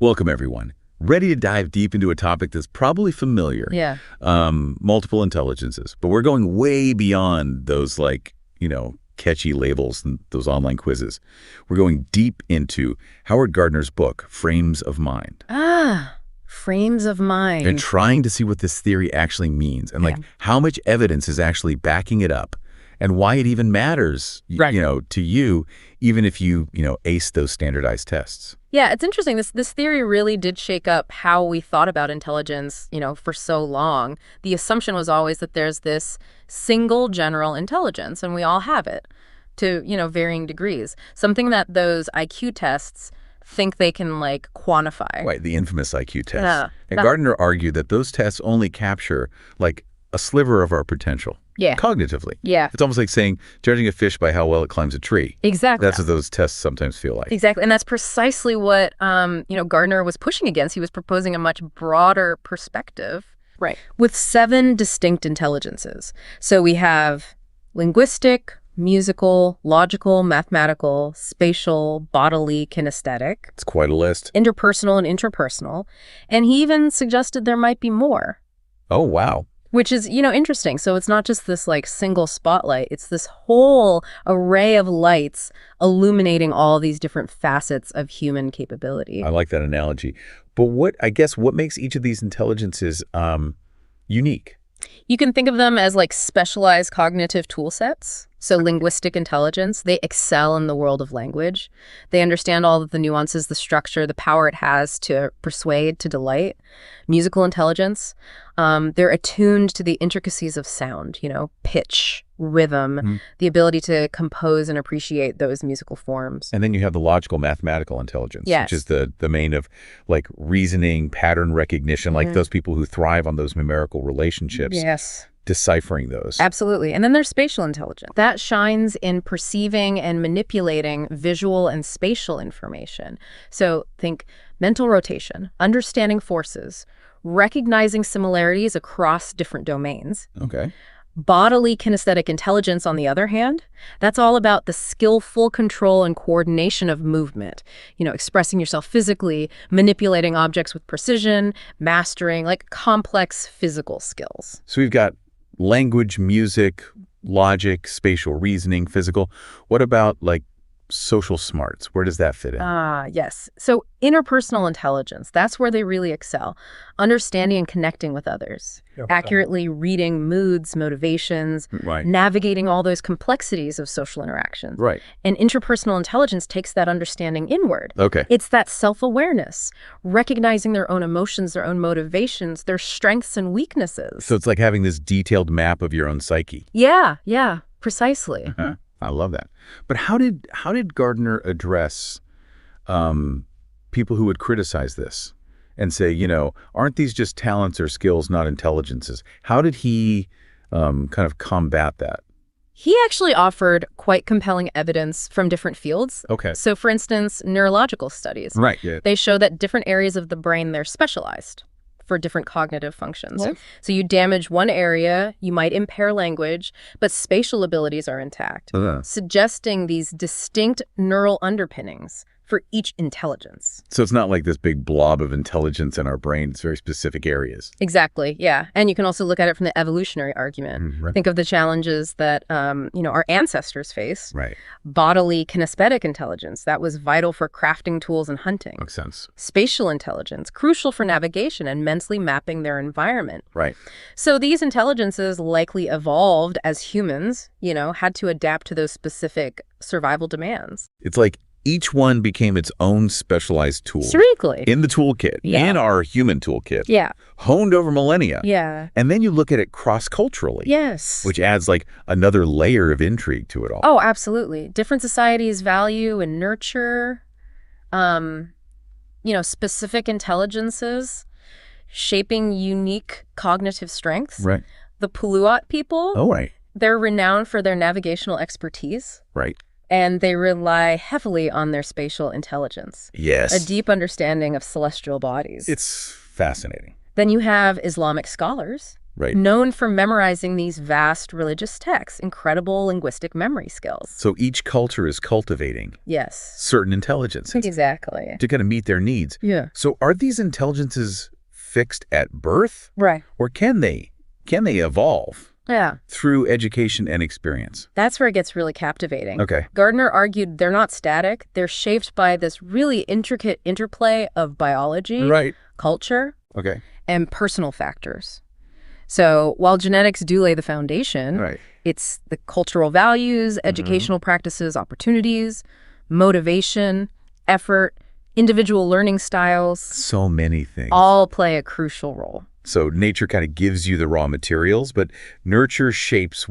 Welcome, everyone. Ready to dive deep into a topic that's probably familiar. Yeah. Multiple intelligences. But we're going way beyond those, catchy labels and those online quizzes. We're going deep into Howard Gardner's book, Frames of Mind. Frames of mind. And trying to see what this theory actually means and how much evidence is actually backing it up and why it even matters, to you, even if you ace those standardized tests. Yeah, it's interesting. This theory really did shake up how we thought about intelligence, for so long. The assumption was always that there's this single general intelligence, and we all have it to, varying degrees. Something that those IQ tests think they can, quantify. Right, the infamous IQ test. Yeah. And Gardner argued that those tests only capture, a sliver of our potential. Yeah. Cognitively. Yeah. It's almost like saying, judging a fish by how well it climbs a tree. Exactly. That's what those tests sometimes feel like. Exactly. And that's precisely what, Gardner was pushing against. He was proposing a much broader perspective. Right. With 7 distinct intelligences. So we have linguistic, musical, logical, mathematical, spatial, bodily, kinesthetic. It's quite a list. Interpersonal and intrapersonal. And he even suggested there might be more. Oh, wow. Which is, interesting. So it's not just this single single spotlight. It's this whole array of lights illuminating all these different facets of human capability. I like that analogy. But what makes each of these intelligences unique? You can think of them as specialized cognitive tool sets. So linguistic intelligence, they excel in the world of language. They understand all of the nuances, the structure, the power it has to persuade, to delight. Musical intelligence, they're attuned to the intricacies of sound, pitch, rhythm, the ability to compose and appreciate those musical forms. And then you have the logical mathematical intelligence, yes, which is the domain of reasoning, pattern recognition, those people who thrive on those numerical relationships. Yes. Deciphering those. Absolutely. And then there's spatial intelligence. That shines in perceiving and manipulating visual and spatial information. So think mental rotation, understanding forces, recognizing similarities across different domains. Okay. Bodily kinesthetic intelligence, on the other hand, that's all about the skillful control and coordination of movement. Expressing yourself physically, manipulating objects with precision, mastering complex physical skills. So we've got language, music, logic, spatial reasoning, physical. What about social smarts? Where does that fit in? Yes. So interpersonal intelligence, that's where they really excel. Understanding and connecting with others. Yep. Accurately reading moods, motivations, right, navigating all those complexities of social interactions. Right. And interpersonal intelligence takes that understanding inward. Okay. It's that self-awareness, recognizing their own emotions, their own motivations, their strengths and weaknesses. So it's like having this detailed map of your own psyche. Yeah, precisely. Uh-huh. I love that. But how did Gardner address people who would criticize this and say, aren't these just talents or skills, not intelligences? How did he kind of combat that? He actually offered quite compelling evidence from different fields. Okay. So, for instance, neurological studies. Right. Yeah. They show that different areas of the brain, they're specialized for different cognitive functions. What? So you damage one area, you might impair language, but spatial abilities are intact, suggesting these distinct neural underpinnings for each intelligence. So it's not like this big blob of intelligence in our brain. It's very specific areas. Exactly, yeah. And you can also look at it from the evolutionary argument. Right. Think of the challenges that, our ancestors faced. Right. Bodily kinesthetic intelligence, that was vital for crafting tools and hunting. Makes sense. Spatial intelligence, crucial for navigation and mentally mapping their environment. Right. So these intelligences likely evolved as humans, had to adapt to those specific survival demands. It's like each one became its own specialized tool. Seriously. In the toolkit. Yeah. In our human toolkit. Yeah. Honed over millennia. Yeah. And then you look at it cross-culturally. Yes. Which adds another layer of intrigue to it all. Oh, absolutely. Different societies value and nurture, specific intelligences, shaping unique cognitive strengths. Right. The Puluot people. Oh, right. They're renowned for their navigational expertise. Right. And they rely heavily on their spatial intelligence. Yes. A deep understanding of celestial bodies. It's fascinating. Then you have Islamic scholars. Right. known for memorizing these vast religious texts, incredible linguistic memory skills. So each culture is cultivating Yes. certain intelligences Exactly. to kind of meet their needs. Yeah. So are these intelligences fixed at birth, Right. or can they evolve Yeah. through education and experience? That's where it gets really captivating. Okay. Gardner argued they're not static. They're shaped by this really intricate interplay of biology, Right. culture, Okay. and personal factors. So while genetics do lay the foundation, Right. it's the cultural values, educational practices, opportunities, motivation, effort, individual learning styles, So many things. all play a crucial role. So nature kind of gives you the raw materials, but nurture shapes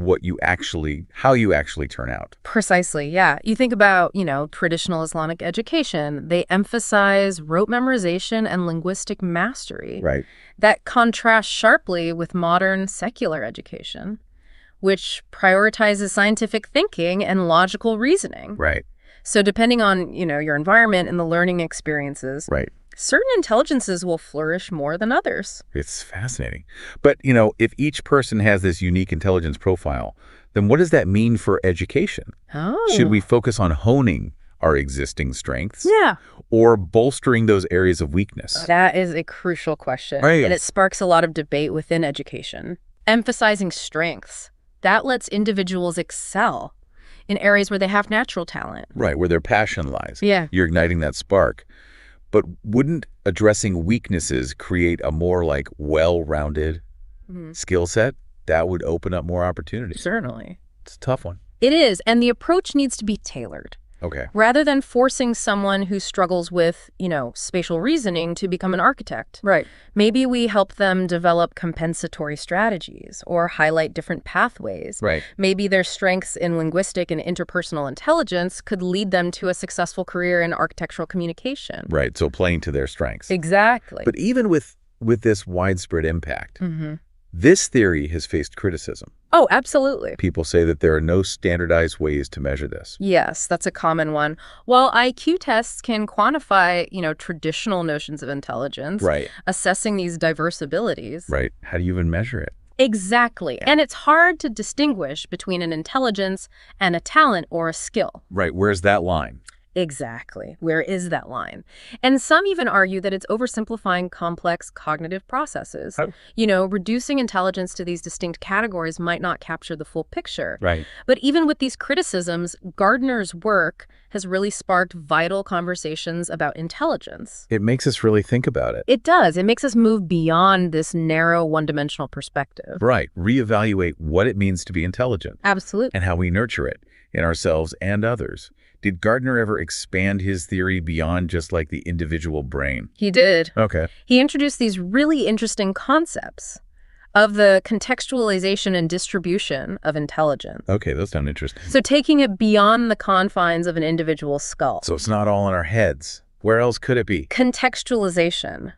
how you actually turn out. Precisely, yeah. You think about, traditional Islamic education. They emphasize rote memorization and linguistic mastery. Right. That contrasts sharply with modern secular education, which prioritizes scientific thinking and logical reasoning. Right. So depending on, your environment and the learning experiences, Right. certain intelligences will flourish more than others. It's fascinating. But, if each person has this unique intelligence profile, then what does that mean for education? Oh. Should we focus on honing our existing strengths Yeah. or bolstering those areas of weakness? That is a crucial question. Right. And it sparks a lot of debate within education. Emphasizing strengths, that lets individuals excel in areas where they have natural talent. Right, where their passion lies. Yeah. You're igniting that spark. But wouldn't addressing weaknesses create a more well-rounded skill set? That would open up more opportunities. Certainly. It's a tough one. It is, and the approach needs to be tailored. Okay. Rather than forcing someone who struggles with, spatial reasoning to become an architect. Right. Maybe we help them develop compensatory strategies or highlight different pathways. Right. Maybe their strengths in linguistic and interpersonal intelligence could lead them to a successful career in architectural communication. Right, so playing to their strengths. Exactly. But even with this widespread impact, this theory has faced criticism. Oh, absolutely. People say that there are no standardized ways to measure this. Yes, that's a common one. While IQ tests can quantify, traditional notions of intelligence, Right. assessing these diverse abilities. Right. How do you even measure it? Exactly. And it's hard to distinguish between an intelligence and a talent or a skill. Right. Where's that line? Exactly. Where is that line? And some even argue that it's oversimplifying complex cognitive processes. Reducing intelligence to these distinct categories might not capture the full picture. Right. But even with these criticisms, Gardner's work has really sparked vital conversations about intelligence. It makes us really think about it. It does. It makes us move beyond this narrow one-dimensional perspective. Right. Reevaluate what it means to be intelligent Absolutely. and how we nurture it in ourselves and others. Did Gardner ever expand his theory beyond just the individual brain? He did. Okay. He introduced these really interesting concepts of the contextualization and distribution of intelligence. Okay, those sound interesting. So taking it beyond the confines of an individual skull. So it's not all in our heads. Where else could it be? Contextualization.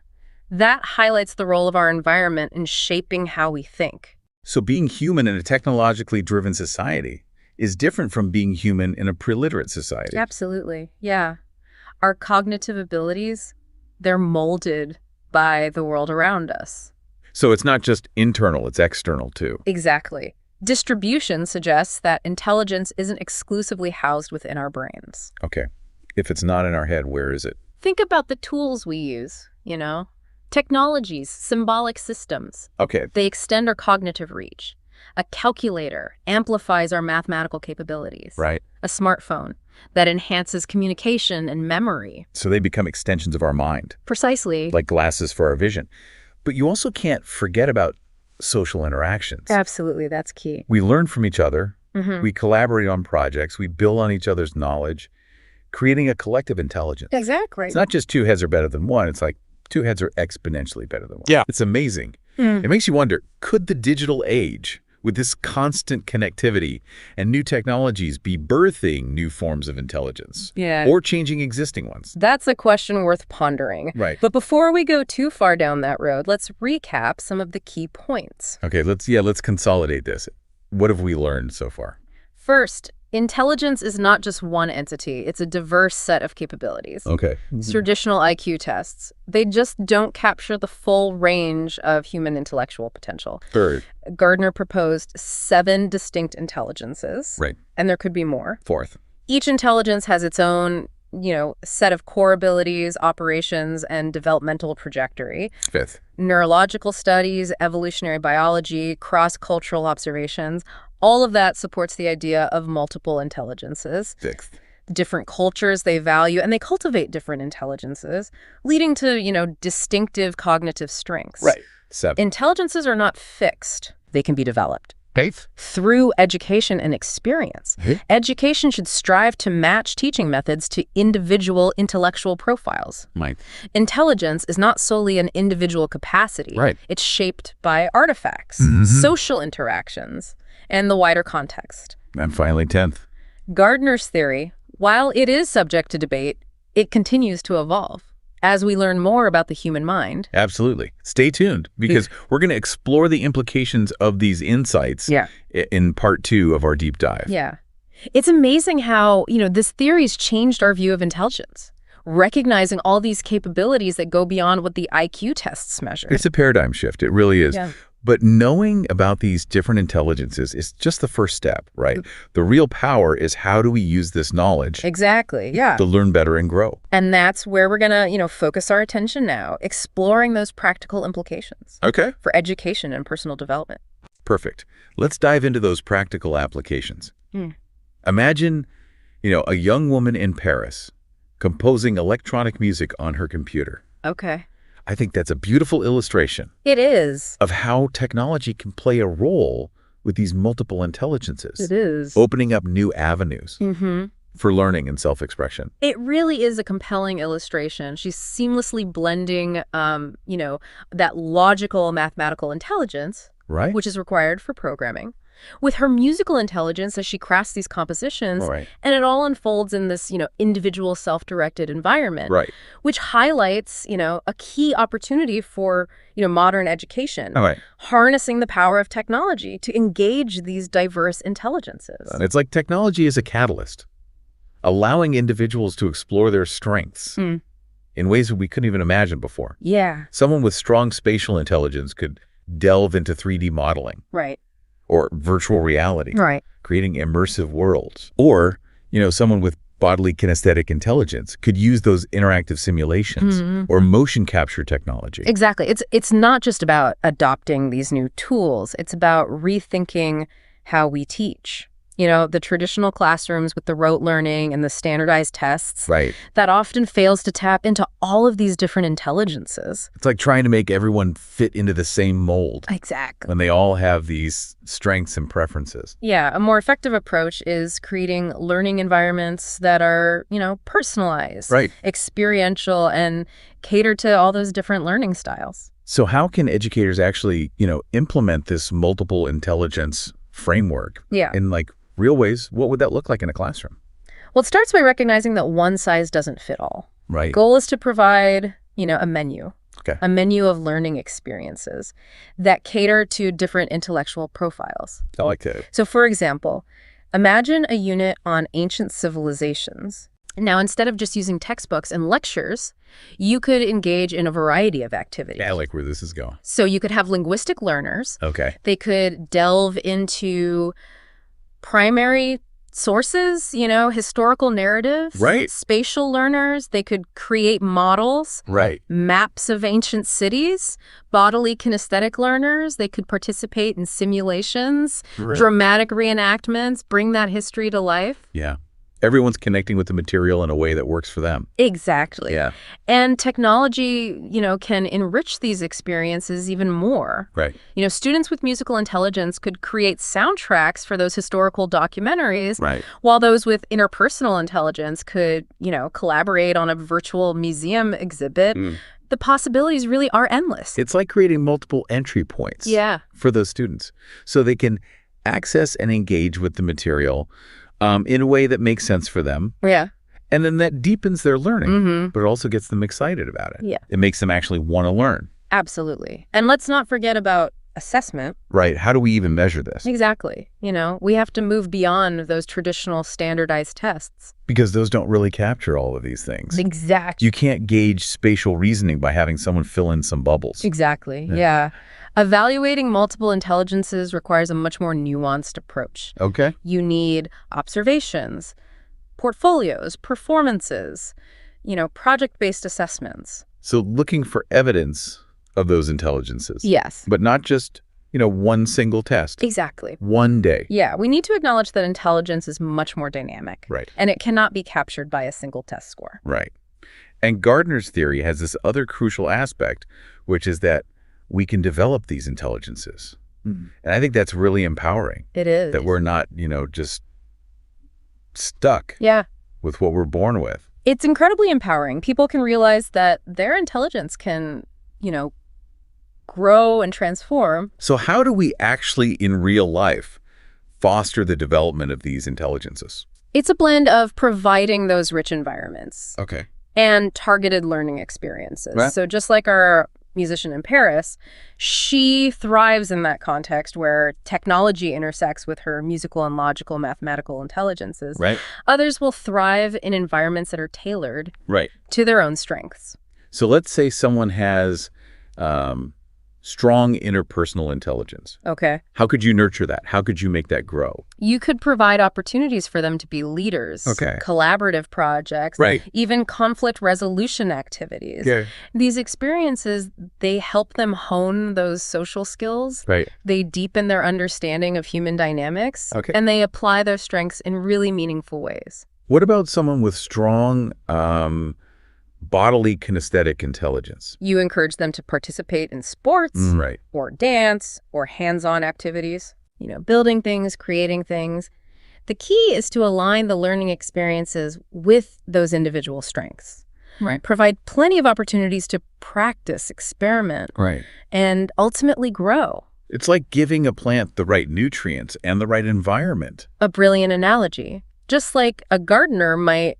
That highlights the role of our environment in shaping how we think. So being human in a technologically driven society is different from being human in a pre-literate society. Absolutely. Yeah. Our cognitive abilities, they're molded by the world around us. So it's not just internal, it's external too. Exactly. Distribution suggests that intelligence isn't exclusively housed within our brains. Okay. If it's not in our head, where is it? Think about the tools we use, Technologies, symbolic systems. Okay. They extend our cognitive reach. A calculator amplifies our mathematical capabilities. Right. A smartphone that enhances communication and memory. So they become extensions of our mind, Precisely. like glasses for our vision. But you also can't forget about social interactions. Absolutely, that's key. We learn from each other. We collaborate on projects. We build on each other's knowledge, creating a collective intelligence. Exactly. It's not just two heads are better than one. It's like two heads are exponentially better than one. Yeah. It's amazing. It makes you wonder, could the digital age, with this constant connectivity and new technologies, be birthing new forms of intelligence? Yeah. Or changing existing ones? That's a question worth pondering. Right. But before we go too far down that road, let's recap some of the key points. Okay, let's consolidate this. What have we learned so far? First, Intelligence is not just one entity. It's a diverse set of capabilities. Okay. Traditional IQ tests, they just don't capture the full range of human intellectual potential. Third. Gardner proposed 7 distinct intelligences. Right. And there could be more. Fourth. Each intelligence has its own, set of core abilities, operations, and developmental trajectory. Fifth. Neurological studies, evolutionary biology, cross-cultural observations, all of that supports the idea of multiple intelligences. Sixth. Different cultures they value, and they cultivate different intelligences, leading to, distinctive cognitive strengths. Right. Seventh. Intelligences are not fixed. They can be developed. Eighth. Through education and experience. Education should strive to match teaching methods to individual intellectual profiles. Ninth. Intelligence is not solely an individual capacity. Right. It's shaped by artifacts, social interactions, and the wider context. And finally, 10th. Gardner's theory, while it is subject to debate, it continues to evolve as we learn more about the human mind. Absolutely. Stay tuned, because we're going to explore the implications of these insights in part 2 of our deep dive. Yeah. It's amazing how, this theory's changed our view of intelligence, recognizing all these capabilities that go beyond what the IQ tests measure. It's a paradigm shift. It really is. Yeah. But knowing about these different intelligences is just the first step, right? The real power is, how do we use this knowledge Exactly, yeah. to learn better and grow? And that's where we're going to, focus our attention now, exploring those practical implications Okay. for education and personal development. Perfect. Let's dive into those practical applications. Imagine, a young woman in Paris composing electronic music on her computer. Okay. I think that's a beautiful illustration It is. of how technology can play a role with these multiple intelligences. It is. Opening up new avenues for learning and self-expression. It really is a compelling illustration. She's seamlessly blending, that logical mathematical intelligence, Right? which is required for programming, with her musical intelligence as she crafts these compositions. Right. And it all unfolds in this, individual self-directed environment, Right. which highlights, a key opportunity for, modern education, All right. harnessing the power of technology to engage these diverse intelligences. And it's like technology is a catalyst, allowing individuals to explore their strengths in ways that we couldn't even imagine before. Yeah. Someone with strong spatial intelligence could delve into 3D modeling Right. or virtual reality, Right. creating immersive worlds. Or, someone with bodily kinesthetic intelligence could use those interactive simulations or motion capture technology. Exactly. It's not just about adopting these new tools. It's about rethinking how we teach. The traditional classrooms with the rote learning and the standardized tests. Right. That often fails to tap into all of these different intelligences. It's like trying to make everyone fit into the same mold Exactly. when they all have these strengths and preferences. Yeah, a more effective approach is creating learning environments that are, personalized, Right. experiential, and cater to all those different learning styles. So how can educators actually, implement this multiple intelligence framework Yeah. in real ways? What would that look like in a classroom? Well, it starts by recognizing that one size doesn't fit all. Right. Goal is to provide, a menu. Okay. A menu of learning experiences that cater to different intellectual profiles. I like that. So, for example, imagine a unit on ancient civilizations. Now, instead of just using textbooks and lectures, you could engage in a variety of activities. Yeah, I like where this is going. So you could have linguistic learners. Okay. They could delve into primary sources, historical narratives. Right. Spatial learners. They could create models. Right. Maps of ancient cities. Bodily kinesthetic learners. They could participate in simulations, Right. dramatic reenactments, bring that history to life. Yeah. Everyone's connecting with the material in a way that works for them. Exactly. Yeah. And technology, can enrich these experiences even more. Right. Students with musical intelligence could create soundtracks for those historical documentaries, Right. while those with interpersonal intelligence could, collaborate on a virtual museum exhibit. The possibilities really are endless. It's like creating multiple entry points Yeah. for those students so they can access and engage with the material in a way that makes sense for them. Yeah. And then that deepens their learning, but it also gets them excited about it. Yeah. It makes them actually want to learn. Absolutely. And let's not forget about assessment. Right. How do we even measure this? Exactly. We have to move beyond those traditional standardized tests. Because those don't really capture all of these things. Exactly. You can't gauge spatial reasoning by having someone fill in some bubbles. Exactly. Yeah. Evaluating multiple intelligences requires a much more nuanced approach. Okay. You need observations, portfolios, performances, project-based assessments. So looking for evidence of those intelligences. Yes. But not just, one single test. Exactly. One day. Yeah, we need to acknowledge that intelligence is much more dynamic. Right. And it cannot be captured by a single test score. Right. And Gardner's theory has this other crucial aspect, which is that we can develop these intelligences. And I think that's really empowering. It is. That we're not, just stuck with what we're born with. It's incredibly empowering. People can realize that their intelligence can, grow and transform. So how do we actually, in real life, foster the development of these intelligences? It's a blend of providing those rich environments Okay. and targeted learning experiences. Right. So just like our musician in Paris, she thrives in that context where technology intersects with her musical and logical mathematical intelligences. Right. Others will thrive in environments that are tailored Right. to their own strengths. So let's say someone has strong interpersonal intelligence. Okay. How could you nurture that? How could you make that grow? You could provide opportunities for them to be leaders, Okay. collaborative projects, Right. even conflict resolution activities. Yeah. These experiences, they help them hone those social skills. Right. They deepen their understanding of human dynamics, Okay. and they apply their strengths in really meaningful ways. What about someone with strong bodily-kinesthetic intelligence? You encourage them to participate in sports Right. or dance or hands-on activities, building things, creating things. The key is to align the learning experiences with those individual strengths. Right. Provide plenty of opportunities to practice, experiment, Right. and ultimately grow. It's like giving a plant the right nutrients and the right environment. A brilliant analogy. Just like a gardener might,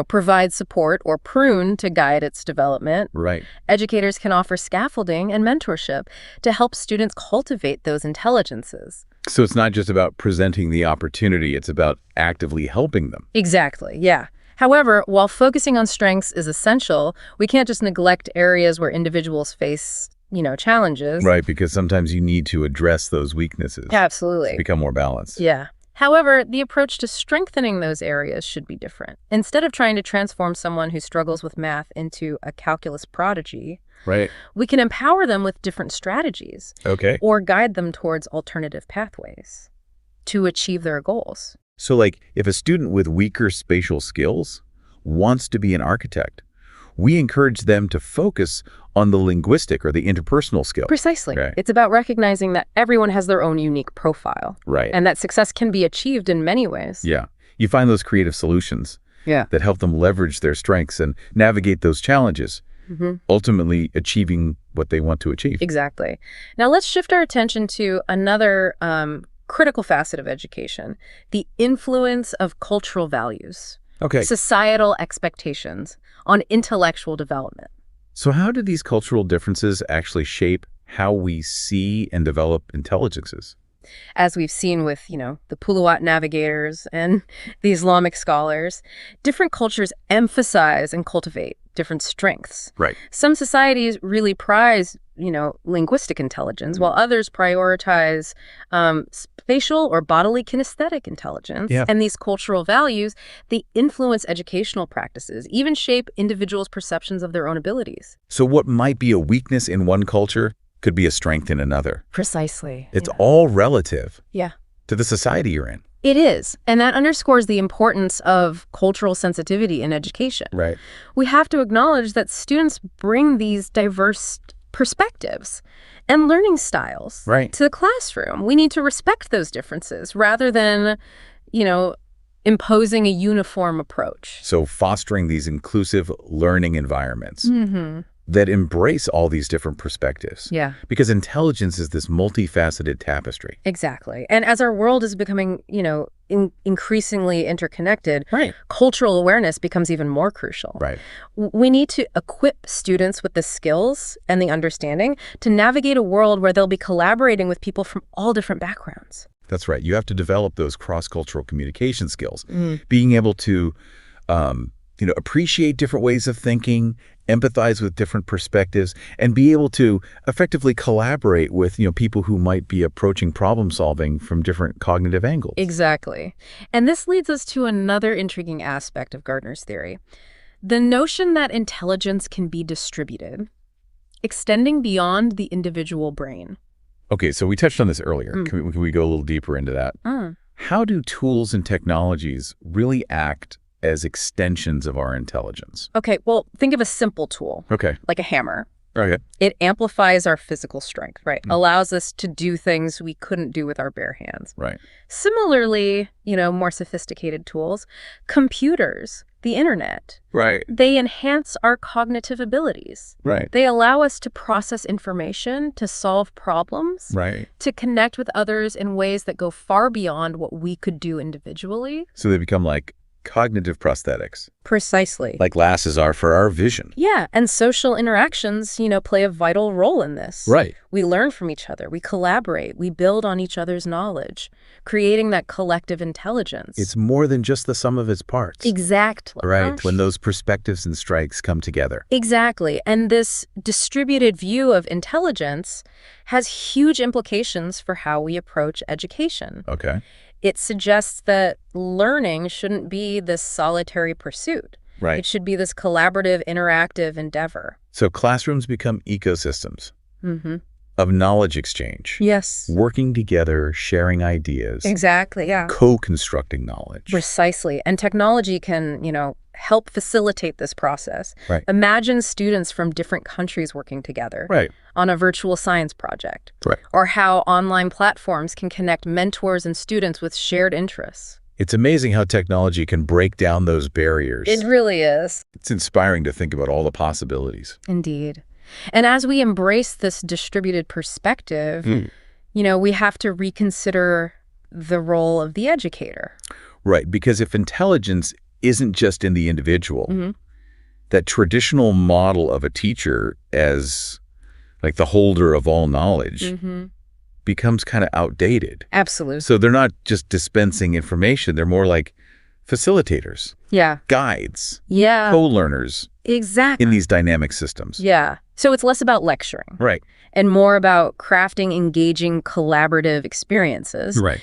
provide support or prune to guide its development, Right. educators can offer scaffolding and mentorship to help students cultivate those intelligences. So it's not just about presenting the opportunity, it's about actively helping them. Exactly, yeah. However, while focusing on strengths is essential, we can't just neglect areas where individuals face, challenges. Right, because sometimes you need to address those weaknesses. Absolutely. To become more balanced. Yeah. However, the approach to strengthening those areas should be different. Instead of trying to transform someone who struggles with math into a calculus prodigy, Right. we can empower them with different strategies Okay. or guide them towards alternative pathways to achieve their goals. So like if a student with weaker spatial skills wants to be an architect, we encourage them to focus on the linguistic or the interpersonal skill. Precisely. Okay. It's about recognizing that everyone has their own unique profile. Right. And that success can be achieved in many ways. Yeah. You find those creative solutions that help them leverage their strengths and navigate those challenges, ultimately achieving what they want to achieve. Exactly. Now let's shift our attention to another critical facet of education, the influence of cultural values, Okay. societal expectations on intellectual development. So how do these cultural differences actually shape how we see and develop intelligences? As we've seen with, the Puluwat navigators and the Islamic scholars, different cultures emphasize and cultivate different strengths. Right. Some societies really prize, linguistic intelligence, while others prioritize spatial or bodily kinesthetic intelligence. Yeah. And these cultural values, they influence educational practices, even shape individuals' perceptions of their own abilities. So what might be a weakness in one culture could be a strength in another. Precisely. It's all relative Yeah. to the society you're in. It is. And that underscores the importance of cultural sensitivity in education. Right. We have to acknowledge that students bring these diverse perspectives and learning styles to the classroom. We need to respect those differences rather than, imposing a uniform approach. So fostering these inclusive learning environments. that embrace all these different perspectives. Yeah. Because intelligence is this multifaceted tapestry. Exactly. And as our world is becoming, increasingly interconnected, Right. cultural awareness becomes even more crucial. Right. We need to equip students with the skills and the understanding to navigate a world where they'll be collaborating with people from all different backgrounds. That's right. You have to develop those cross-cultural communication skills. Being able to, appreciate different ways of thinking, empathize with different perspectives, and be able to effectively collaborate with, people who might be approaching problem solving from different cognitive angles. Exactly. And this leads us to another intriguing aspect of Gardner's theory. The notion that intelligence can be distributed, extending beyond the individual brain. Okay, so we touched on this earlier. Can we go a little deeper into that? How do tools and technologies really act as extensions of our intelligence? Okay, well, think of a simple tool, Okay. like a hammer. Okay. It amplifies our physical strength, right? Allows us to do things we couldn't do with our bare hands. Right. Similarly, more sophisticated tools, computers, the internet, Right. they enhance our cognitive abilities. Right. They allow us to process information, to solve problems, Right. to connect with others in ways that go far beyond what we could do individually. So they become like cognitive prosthetics, Precisely. like glasses are for our vision. Yeah, and social interactions, play a vital role in this. Right. We learn from each other, we collaborate, we build on each other's knowledge, creating that collective intelligence. It's more than just the sum of its parts. Exactly. Right, when those perspectives and strengths come together. Exactly. And this distributed view of intelligence has huge implications for how we approach education. Okay. It suggests that learning shouldn't be this solitary pursuit. Right. It should be this collaborative, interactive endeavor. So classrooms become ecosystems of knowledge exchange. Yes. Working together, sharing ideas, Exactly, yeah. co-constructing knowledge. Precisely. And technology can, help facilitate this process. Right. Imagine students from different countries working together Right. on a virtual science project. Right. Or how online platforms can connect mentors and students with shared interests. It's amazing how technology can break down those barriers. It really is. It's inspiring to think about all the possibilities. Indeed. And as we embrace this distributed perspective, we have to reconsider the role of the educator. Right, because if intelligence isn't just in the individual, that traditional model of a teacher as like the holder of all knowledge becomes kind of outdated. Absolutely. So they're not just dispensing information, they're more like facilitators, Yeah. guides, Yeah. co-learners Exactly. in these dynamic systems. Yeah. So it's less about lecturing Right. and more about crafting engaging collaborative experiences Right.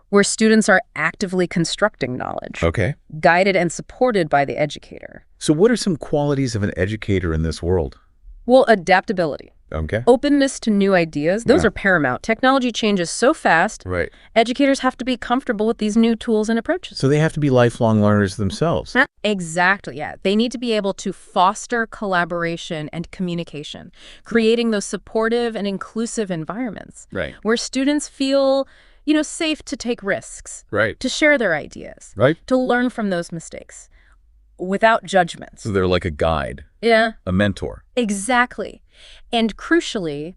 where students are actively constructing knowledge, Okay. guided and supported by the educator. So what are some qualities of an educator in this world? Well, adaptability, Okay. openness to new ideas, those Yeah. are paramount. Technology changes so fast, Right. educators have to be comfortable with these new tools and approaches. So they have to be lifelong learners themselves. Exactly, yeah. They need to be able to foster collaboration and communication, creating those supportive and inclusive environments Right. where students feel, safe to take risks, Right. to share their ideas, Right. to learn from those mistakes without judgments. So they're like a guide, Yeah, a mentor. exactly. And crucially,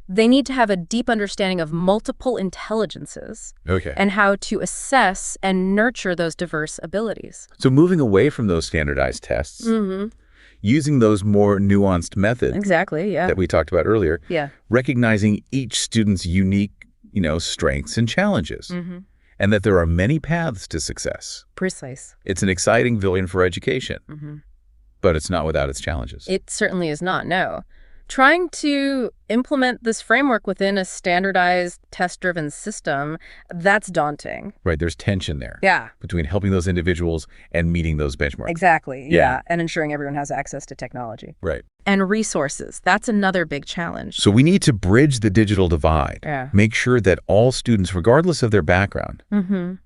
they need to have a deep understanding of multiple intelligences Okay. and how to assess and nurture those diverse abilities. So moving away from those standardized tests, using those more nuanced methods Exactly, yeah. that we talked about earlier, Yeah. recognizing each student's unique, strengths and challenges, and that there are many paths to success. Precise. It's an exciting vision for education, but it's not without its challenges. It certainly is not, no. Trying to implement this framework within a standardized, test-driven system, that's daunting. Right, there's tension there Yeah, between helping those individuals and meeting those benchmarks. exactly. Yeah. And ensuring everyone has access to technology. Right. And resources, that's another big challenge. So we need to bridge the digital divide, Yeah. make sure that all students, regardless of their background,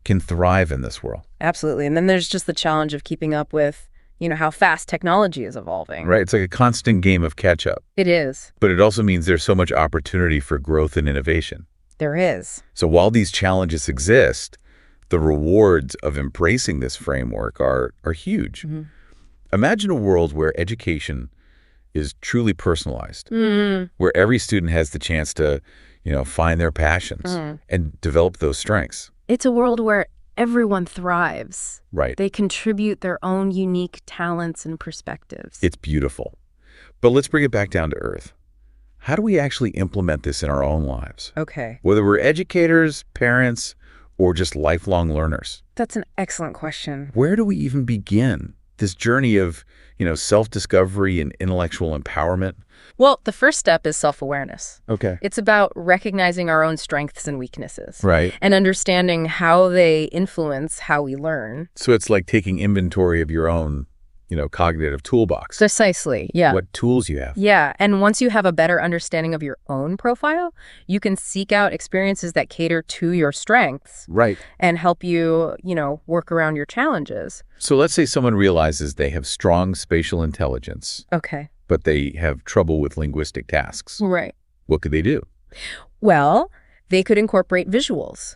can thrive in this world. Absolutely. And then there's just the challenge of keeping up with, how fast technology is evolving. Right, it's like a constant game of catch up. It is. But it also means there's so much opportunity for growth and innovation. There is. So while these challenges exist, the rewards of embracing this framework are huge. Imagine a world where education is truly personalized, where every student has the chance to, find their passions and develop those strengths. It's a world where everyone thrives. Right. They contribute their own unique talents and perspectives. It's beautiful. But let's bring it back down to earth. How do we actually implement this in our own lives? Okay. Whether we're educators, parents, or just lifelong learners. That's an excellent question. Where do we even begin this journey of, self-discovery and intellectual empowerment? Well, the first step is self-awareness. Okay. It's about recognizing our own strengths and weaknesses. Right. And understanding how they influence how we learn. So it's like taking inventory of your own, cognitive toolbox. Precisely, yeah. What tools you have. Yeah, and once you have a better understanding of your own profile, you can seek out experiences that cater to your strengths. Right. And help you, work around your challenges. So let's say someone realizes they have strong spatial intelligence, Okay. but they have trouble with linguistic tasks. Right. What could they do? Well, they could incorporate visuals,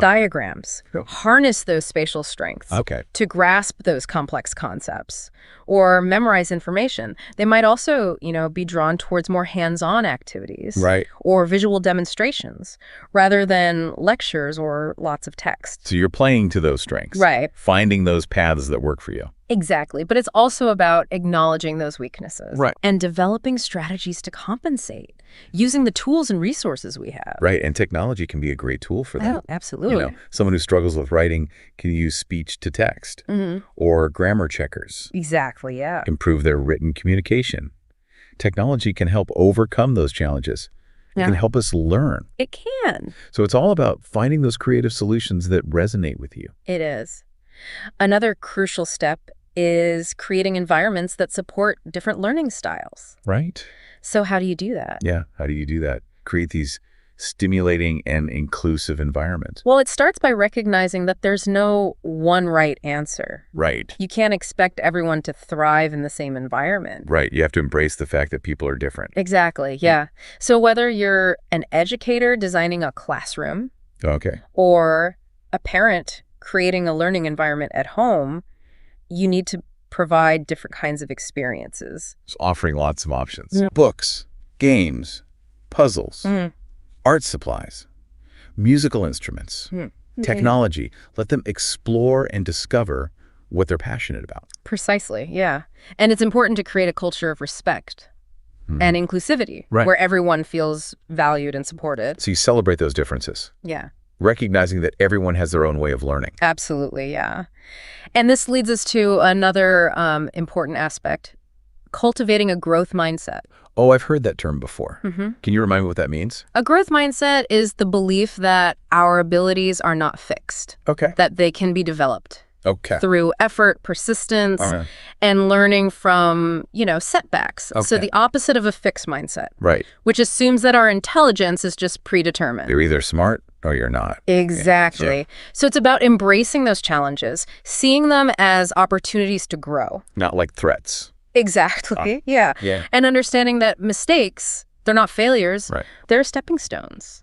diagrams, harness those spatial strengths to grasp those complex concepts or memorize information. They might also, be drawn towards more hands-on activities or visual demonstrations rather than lectures or lots of text. So you're playing to those strengths. Right. Finding those paths that work for you. Exactly. But it's also about acknowledging those weaknesses. Right. And developing strategies to compensate, using the tools and resources we have. Right. And technology can be a great tool for that. Oh, absolutely. Someone who struggles with writing can use speech to text or grammar checkers. Exactly, yeah. Improve their written communication. Technology can help overcome those challenges. It can help us learn. It can. So it's all about finding those creative solutions that resonate with you. It is. Another crucial step is creating environments that support different learning styles. Right. So how do you do that? Yeah. How do you do that? Create these stimulating and inclusive environments. Well, it starts by recognizing that there's no one right answer. Right. You can't expect everyone to thrive in the same environment. Right. You have to embrace the fact that people are different. Exactly, yeah. So whether you're an educator designing a classroom or a parent creating a learning environment at home, you need to provide different kinds of experiences. It's offering lots of options. Books, games, puzzles, art supplies, musical instruments, technology. Let them explore and discover what they're passionate about. Precisely, yeah. And it's important to create a culture of respect and inclusivity where everyone feels valued and supported. So you celebrate those differences. Yeah. Recognizing that everyone has their own way of learning. Absolutely, yeah. And this leads us to another important aspect, cultivating a growth mindset. Oh, I've heard that term before. Can you remind me what that means? A growth mindset is the belief that our abilities are not fixed, that they can be developed through effort, persistence, and learning from, setbacks. So the opposite of a fixed mindset, which assumes that our intelligence is just predetermined. You're either smart or you're not. Exactly. Yeah. So it's about embracing those challenges, seeing them as opportunities to grow. Not like threats. Exactly. Yeah. And understanding that mistakes, they're not failures. They're stepping stones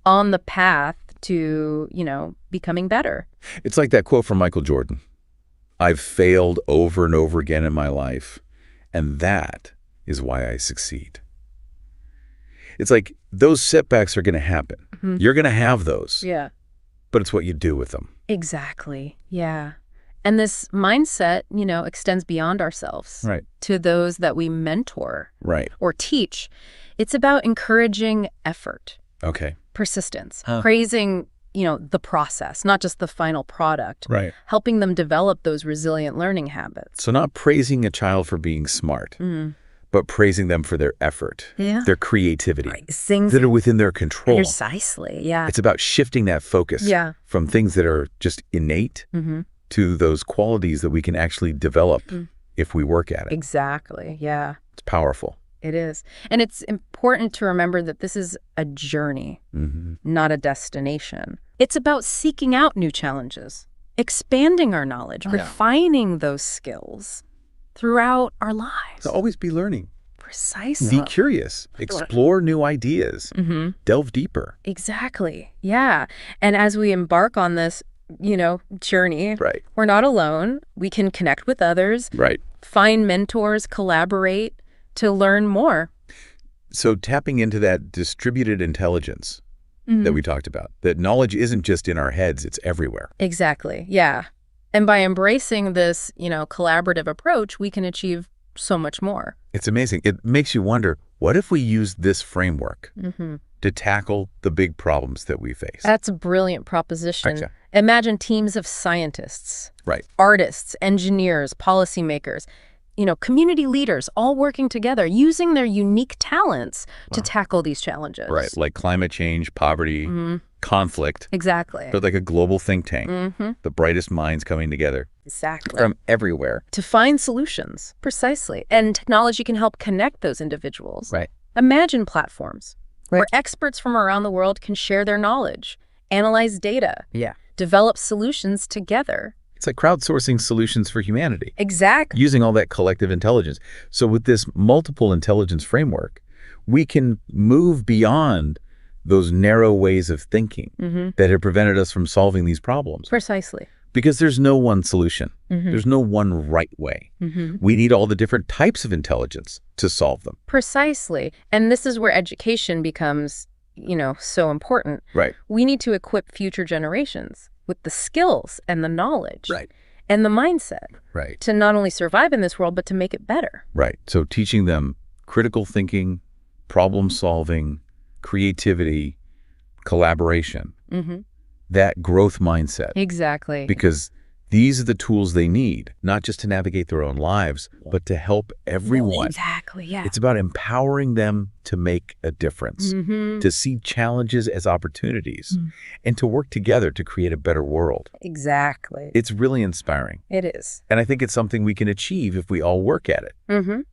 on the path to, becoming better. It's like that quote from Michael Jordan. I've failed over and over again in my life, and that is why I succeed. It's like those setbacks are going to happen. You're going to have those. Yeah. But it's what you do with them. Exactly. Yeah. And this mindset, extends beyond ourselves to those that we mentor or teach. It's about encouraging effort, persistence, praising, the process, not just the final product, helping them develop those resilient learning habits. So not praising a child for being smart, but praising them for their effort, their creativity, things that are within their control. Precisely, yeah. It's about shifting that focus from things that are just innate to those qualities that we can actually develop if we work at it. Exactly, yeah. It's powerful. It is. And it's important to remember that this is a journey, not a destination. It's about seeking out new challenges, expanding our knowledge, refining those skills throughout our lives. So always be learning. Precisely. Be curious. Explore new ideas. Delve deeper. Exactly. Yeah. And as we embark on this, journey, we're not alone. We can connect with others, find mentors, collaborate, to learn more. So tapping into that distributed intelligence that we talked about, that knowledge isn't just in our heads, it's everywhere. Exactly, yeah. And by embracing this, collaborative approach, we can achieve so much more. It's amazing. It makes you wonder, what if we use this framework to tackle the big problems that we face? That's a brilliant proposition. Gotcha. Imagine teams of scientists, Right. artists, engineers, policymakers, community leaders all working together, using their unique talents to tackle these challenges. Right, like climate change, poverty, conflict, Exactly. but like a global think tank, the brightest minds coming together Exactly. from everywhere. To find solutions. Precisely. And technology can help connect those individuals. Right. Imagine platforms where experts from around the world can share their knowledge, analyze data, develop solutions together. It's like crowdsourcing solutions for humanity, Exactly. using all that collective intelligence. So with this multiple intelligence framework, we can move beyond those narrow ways of thinking that have prevented us from solving these problems. Precisely. Because there's no one solution. There's no one right way. We need all the different types of intelligence to solve them. Precisely. And this is where education becomes, so important. Right. We need to equip future generations with the skills and the knowledge Right. and the mindset Right. to not only survive in this world, but to make it better. Right. So teaching them critical thinking, problem solving, creativity, collaboration, that growth mindset. Exactly. Because these are the tools they need, not just to navigate their own lives, but to help everyone. Exactly, yeah. It's about empowering them to make a difference, to see challenges as opportunities, and to work together to create a better world. Exactly. It's really inspiring. It is. And I think it's something we can achieve if we all work at it.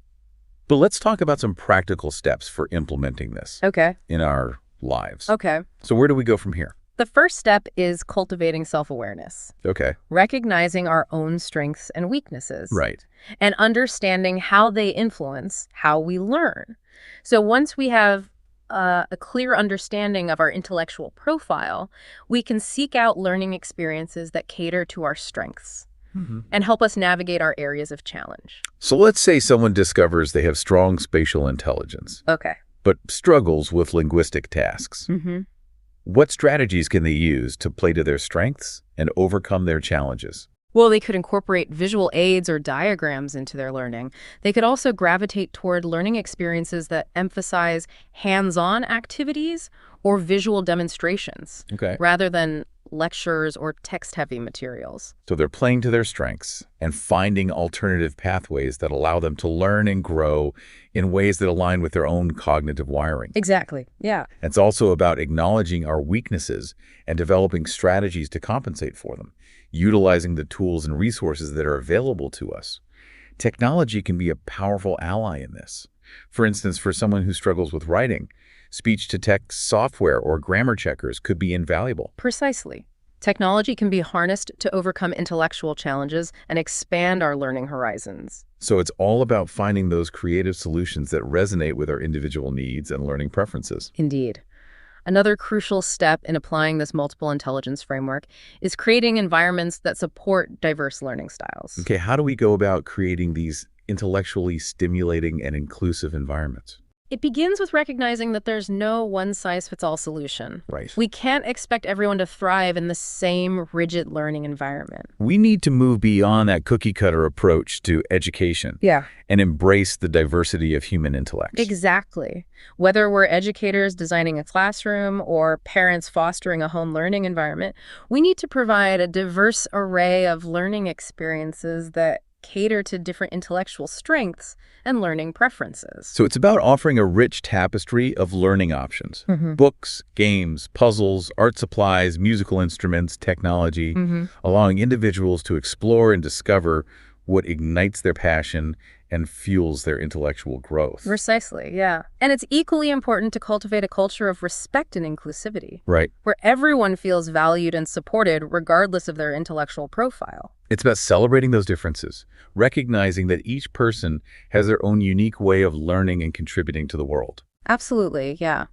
But let's talk about some practical steps for implementing this in our lives. Okay. So where do we go from here? The first step is cultivating self-awareness, Okay. recognizing our own strengths and weaknesses, Right. and understanding how they influence how we learn. So once we have a clear understanding of our intellectual profile, we can seek out learning experiences that cater to our strengths and help us navigate our areas of challenge. So let's say someone discovers they have strong spatial intelligence, Okay. but struggles with linguistic tasks. What strategies can they use to play to their strengths and overcome their challenges? Well, they could incorporate visual aids or diagrams into their learning. They could also gravitate toward learning experiences that emphasize hands-on activities or visual demonstrations rather than lectures or text-heavy materials. So they're playing to their strengths and finding alternative pathways that allow them to learn and grow in ways that align with their own cognitive wiring. Exactly, yeah. It's also about acknowledging our weaknesses and developing strategies to compensate for them, utilizing the tools and resources that are available to us. Technology can be a powerful ally in this. For instance, for someone who struggles with writing, speech-to-text software or grammar checkers could be invaluable. Precisely. Technology can be harnessed to overcome intellectual challenges and expand our learning horizons. So it's all about finding those creative solutions that resonate with our individual needs and learning preferences. Indeed. Another crucial step in applying this multiple intelligence framework is creating environments that support diverse learning styles. Okay, how do we go about creating these intellectually stimulating and inclusive environments? It begins with recognizing that there's no one-size-fits-all solution. Right. We can't expect everyone to thrive in the same rigid learning environment. We need to move beyond that cookie-cutter approach to education and embrace the diversity of human intellect. Exactly. Whether we're educators designing a classroom or parents fostering a home learning environment, we need to provide a diverse array of learning experiences that cater to different intellectual strengths and learning preferences. So it's about offering a rich tapestry of learning options. Books, games, puzzles, art supplies, musical instruments, technology, allowing individuals to explore and discover what ignites their passion and fuels their intellectual growth. Precisely, yeah. And it's equally important to cultivate a culture of respect and inclusivity. Right. Where everyone feels valued and supported regardless of their intellectual profile. It's about celebrating those differences, recognizing that each person has their own unique way of learning and contributing to the world. Absolutely, yeah.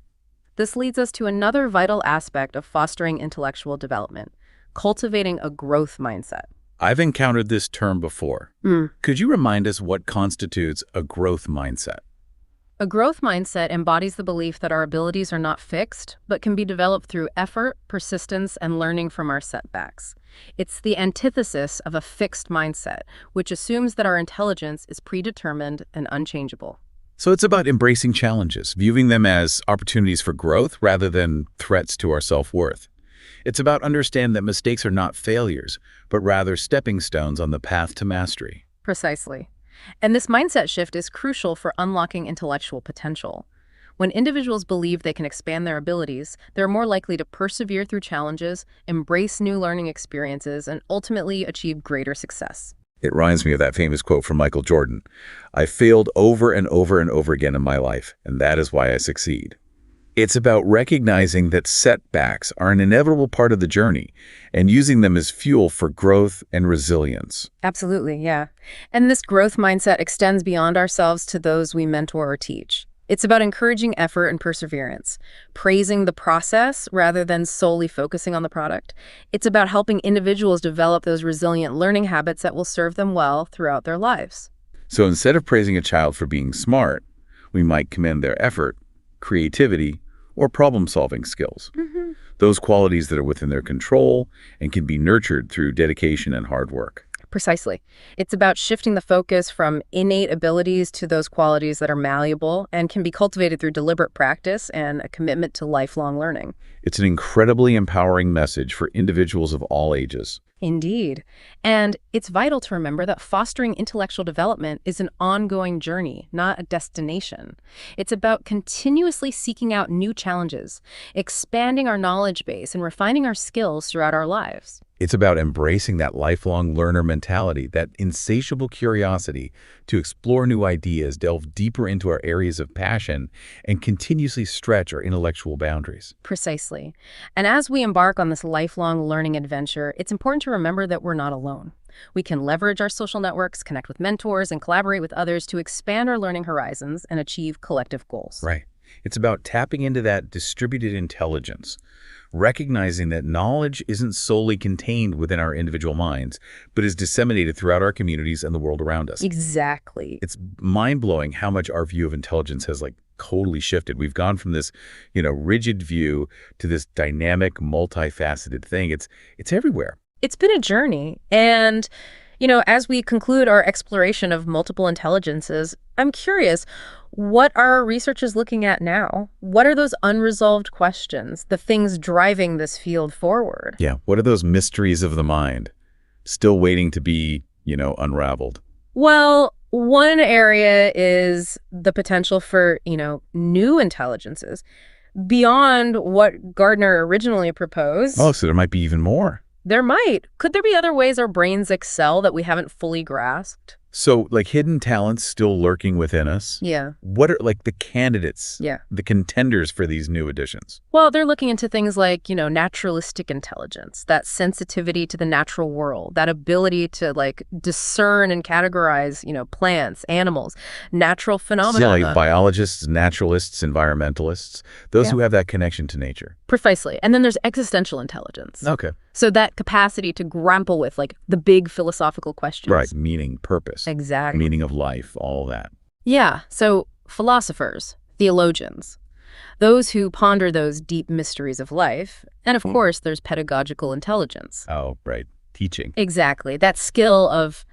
This leads us to another vital aspect of fostering intellectual development, cultivating a growth mindset. I've encountered this term before. Could you remind us what constitutes a growth mindset? A growth mindset embodies the belief that our abilities are not fixed, but can be developed through effort, persistence, and learning from our setbacks. It's the antithesis of a fixed mindset, which assumes that our intelligence is predetermined and unchangeable. So it's about embracing challenges, viewing them as opportunities for growth rather than threats to our self-worth. It's about understanding that mistakes are not failures, but rather stepping stones on the path to mastery. Precisely. And this mindset shift is crucial for unlocking intellectual potential. When individuals believe they can expand their abilities, they're more likely to persevere through challenges, embrace new learning experiences, and ultimately achieve greater success. It reminds me of that famous quote from Michael Jordan. I failed over and over and over again in my life, and that is why I succeed. It's about recognizing that setbacks are an inevitable part of the journey and using them as fuel for growth and resilience. Absolutely, yeah. And this growth mindset extends beyond ourselves to those we mentor or teach. It's about encouraging effort and perseverance, praising the process rather than solely focusing on the product. It's about helping individuals develop those resilient learning habits that will serve them well throughout their lives. So instead of praising a child for being smart, we might commend their effort, creativity, or problem-solving skills. Those qualities that are within their control and can be nurtured through dedication and hard work. Precisely. It's about shifting the focus from innate abilities to those qualities that are malleable and can be cultivated through deliberate practice and a commitment to lifelong learning. It's an incredibly empowering message for individuals of all ages. Indeed. And it's vital to remember that fostering intellectual development is an ongoing journey, not a destination. It's about continuously seeking out new challenges, expanding our knowledge base, and refining our skills throughout our lives. It's about embracing that lifelong learner mentality, that insatiable curiosity to explore new ideas, delve deeper into our areas of passion, and continuously stretch our intellectual boundaries. Precisely. And as we embark on this lifelong learning adventure, it's important to remember that we're not alone. We can leverage our social networks, connect with mentors, and collaborate with others to expand our learning horizons and achieve collective goals. Right. It's about tapping into that distributed intelligence, recognizing that knowledge isn't solely contained within our individual minds, but is disseminated throughout our communities and the world around us. Exactly. It's mind-blowing how much our view of intelligence has totally shifted. We've gone from this, rigid view to this dynamic, multifaceted thing. It's everywhere. It's been a journey. And, as we conclude our exploration of multiple intelligences, I'm curious, what are our researchers looking at now? What are those unresolved questions, the things driving this field forward? Yeah, what are those mysteries of the mind still waiting to be, unraveled? Well, one area is the potential for, new intelligences beyond what Gardner originally proposed. Oh, so there might be even more. There might. Could there be other ways our brains excel that we haven't fully grasped? So, hidden talents still lurking within us? Yeah. What are, the candidates, Yeah. the contenders for these new additions? Well, they're looking into things like, naturalistic intelligence, that sensitivity to the natural world, that ability to, discern and categorize, plants, animals, natural phenomena. Yeah, biologists, naturalists, environmentalists, those who have that connection to nature. Precisely. And then there's existential intelligence. Okay. So that capacity to grapple with, the big philosophical questions. Right, meaning, purpose. Exactly. Meaning of life, all that. Yeah, so philosophers, theologians, those who ponder those deep mysteries of life. And of course, there's pedagogical intelligence. Oh, right. Teaching. Exactly. That skill of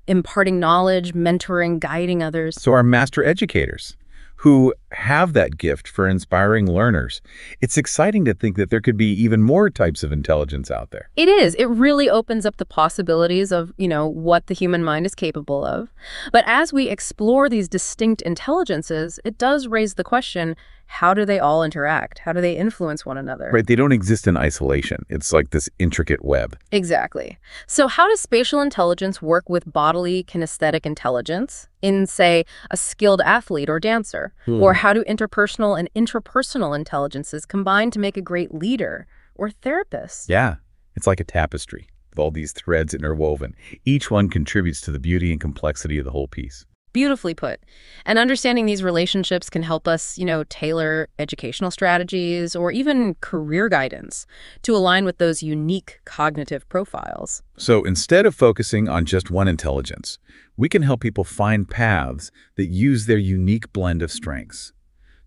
imparting knowledge, mentoring, guiding others. So our master educators, who have that gift for inspiring learners. It's exciting to think that there could be even more types of intelligence out there. It is. It really opens up the possibilities of, what the human mind is capable of. But as we explore these distinct intelligences, it does raise the question, how do they all interact? How do they influence one another? Right, they don't exist in isolation. It's like this intricate web. Exactly. So how does spatial intelligence work with bodily kinesthetic intelligence in, say, a skilled athlete or dancer? Or how do interpersonal and intrapersonal intelligences combine to make a great leader or therapist? Yeah, it's like a tapestry with all these threads interwoven. Each one contributes to the beauty and complexity of the whole piece. Beautifully put. And understanding these relationships can help us, tailor educational strategies or even career guidance to align with those unique cognitive profiles. So instead of focusing on just one intelligence, we can help people find paths that use their unique blend of strengths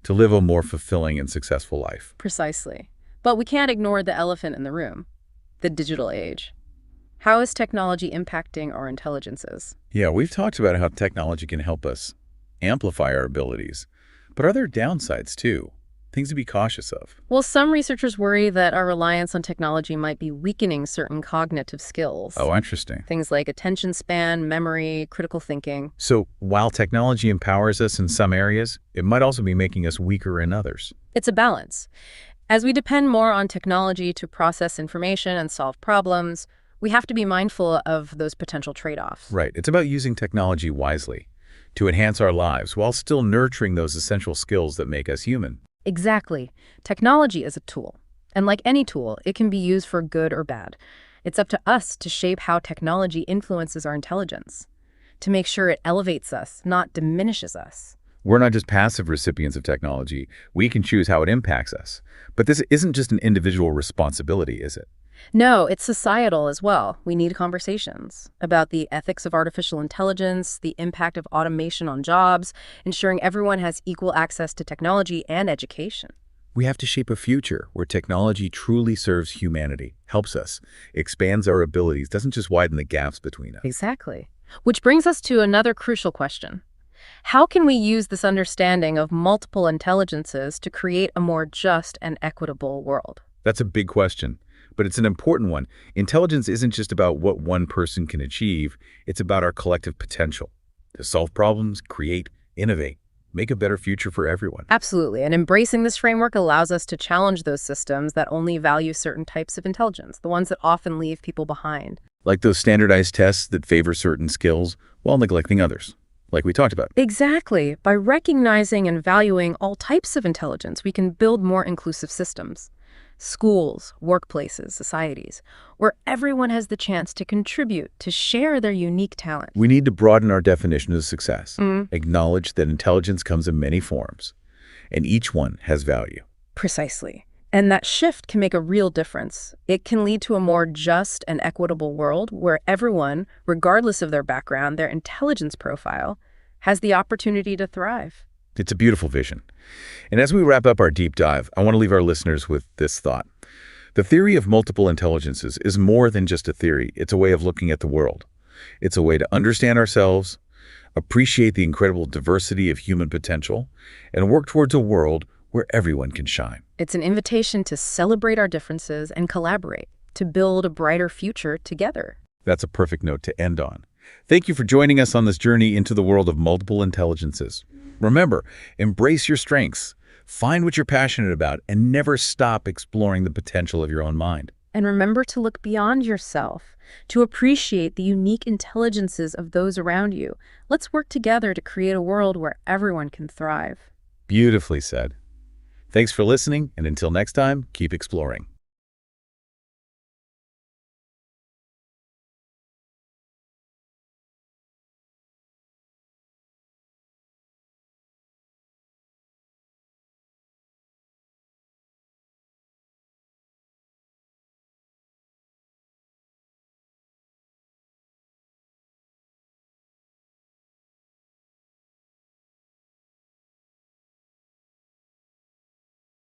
to live a more fulfilling and successful life. Precisely. But we can't ignore the elephant in the room, the digital age. How is technology impacting our intelligences? Yeah, we've talked about how technology can help us amplify our abilities, but are there downsides too? Things to be cautious of. Well, some researchers worry that our reliance on technology might be weakening certain cognitive skills. Oh, interesting. Things like attention span, memory, critical thinking. So while technology empowers us in some areas, it might also be making us weaker in others. It's a balance. As we depend more on technology to process information and solve problems, we have to be mindful of those potential trade-offs. Right. It's about using technology wisely to enhance our lives while still nurturing those essential skills that make us human. Exactly. Technology is a tool. And like any tool, it can be used for good or bad. It's up to us to shape how technology influences our intelligence, to make sure it elevates us, not diminishes us. We're not just passive recipients of technology. We can choose how it impacts us. But this isn't just an individual responsibility, is it? No, it's societal as well. We need conversations about the ethics of artificial intelligence, the impact of automation on jobs, ensuring everyone has equal access to technology and education. We have to shape a future where technology truly serves humanity, helps us, expands our abilities, doesn't just widen the gaps between us. Exactly. Which brings us to another crucial question. How can we use this understanding of multiple intelligences to create a more just and equitable world? That's a big question, but it's an important one. Intelligence isn't just about what one person can achieve, it's about our collective potential to solve problems, create, innovate, make a better future for everyone. Absolutely. And embracing this framework allows us to challenge those systems that only value certain types of intelligence, the ones that often leave people behind. Like those standardized tests that favor certain skills while neglecting others, like we talked about. Exactly. By recognizing and valuing all types of intelligence, we can build more inclusive systems. Schools, workplaces, societies, where everyone has the chance to contribute, to share their unique talent. We need to broaden our definition of success, acknowledge that intelligence comes in many forms, and each one has value. Precisely. And that shift can make a real difference. It can lead to a more just and equitable world where everyone, regardless of their background, their intelligence profile, has the opportunity to thrive. It's a beautiful vision. And as we wrap up our deep dive, I want to leave our listeners with this thought. The theory of multiple intelligences is more than just a theory. It's a way of looking at the world. It's a way to understand ourselves, appreciate the incredible diversity of human potential, and work towards a world where everyone can shine. It's an invitation to celebrate our differences and collaborate, to build a brighter future together. That's a perfect note to end on. Thank you for joining us on this journey into the world of multiple intelligences. Remember, embrace your strengths, find what you're passionate about, and never stop exploring the potential of your own mind. And remember to look beyond yourself, to appreciate the unique intelligences of those around you. Let's work together to create a world where everyone can thrive. Beautifully said. Thanks for listening, and until next time, keep exploring.